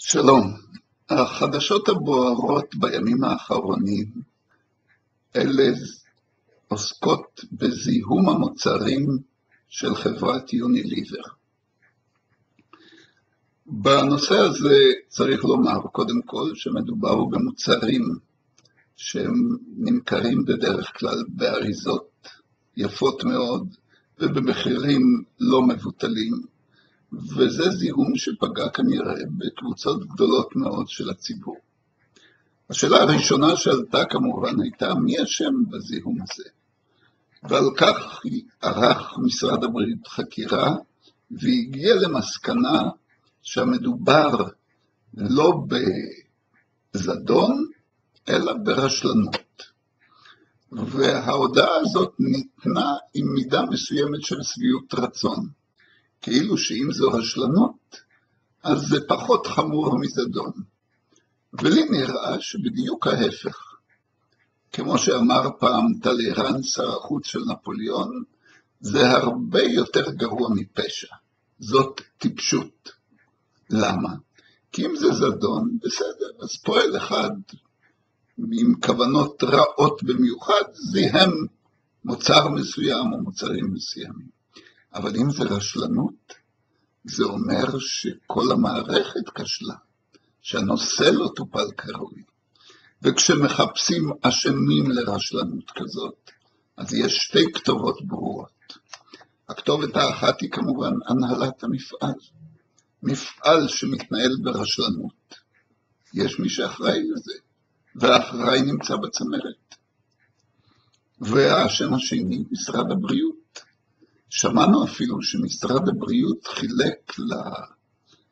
שלום, החדשות הבוערות בימים האחרונים אלה עוסקות בזיהום המוצרים של חברת יוניליבר. בנושא הזה צריך לומר קודם כל שמדובר במוצרים שהם נמכרים בדרך כלל באריזות יפות מאוד ובמחירים לא מבוטלים, וזה זיהום שפגע כנראה בקבוצות גדולות מאוד של הציבור. השאלה הראשונה שעלתה כמובן הייתה מי אשם בזיהום הזה, ועל כך ערך משרד הבריאות חקירה והגיע למסקנה שהמדובר לא בזדון אלא ברשלנות. וההודעה הזאת ניתנה עם מידה מסוימת של שביעות רצון, כאילו שאם זו רשלנות, אז זה פחות חמור מזדון. ולי נראה שבדיוק ההפך. כמו שאמר פעם טלרן, שר החוץ של נפוליאון, זה הרבה יותר גרוע מפשע. זאת טיפשות. למה? כי אם זה זדון, בסדר, אז פועל אחד עם כוונות רעות במיוחד, זיהם מוצר מסוים או מוצרים מסוימים. אבל אם זה רשלנות, זה אומר שכל המערכת כשלה, שהנושא לא טופל כראוי. וכשמחפשים אשמים לרשלנות כזאת, אז יש שתי כתובות ברורות. הכתובת האחת היא כמובן הנהלת המפעל. מפעל שמתנהל ברשלנות. יש מי שאחראי לזה, והאחראי נמצא בצמרת. והאשם השני, משרד הבריאות. שמענו אפילו שמשרד הבריאות חילק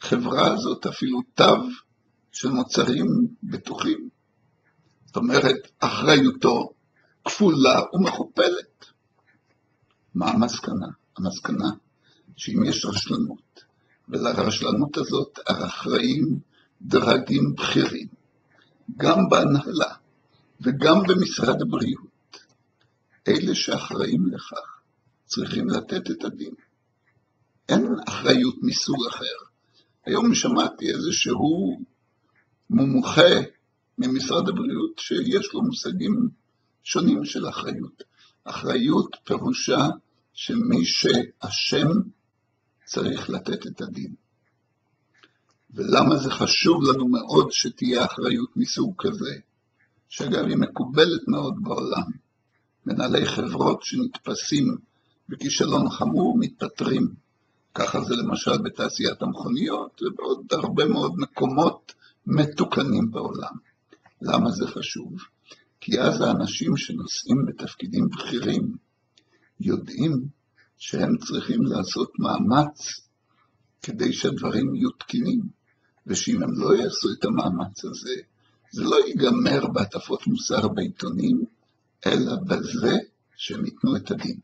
לחברה הזאת אפילו תו של מוצרים בטוחים. זאת אומרת, אחריותו כפולה ומכופלת. מה המסקנה? המסקנה שאם יש רשלנות, ולרשלנות הזאת אחראים דרגים בכירים, גם בהנהלה וגם במשרד הבריאות, אלה שאחראים לכך, צריכים לתת את הדין. אין אחריות מסוג אחר. היום שמעתי איזשהו מומחה ממשרד הבריאות שיש לו מושגים שונים של אחריות. אחריות פירושה שמי שאשם צריך לתת את הדין. ולמה זה חשוב לנו מאוד שתהיה אחריות מסוג כזה? שאגב היא מקובלת מאוד בעולם. מנהלי חברות שנתפסים בכישלון חמור מתפטרים. ככה זה למשל בתעשיית המכוניות ובעוד הרבה מאוד מקומות מתוקנים בעולם. למה זה חשוב? כי אז האנשים שנושאים בתפקידים בכירים יודעים שהם צריכים לעשות מאמץ כדי שהדברים יהיו תקינים, ושאם הם לא יעשו את המאמץ הזה, זה לא ייגמר בהטפות מוסר בעיתונים, אלא בזה שהם ייתנו את הדין.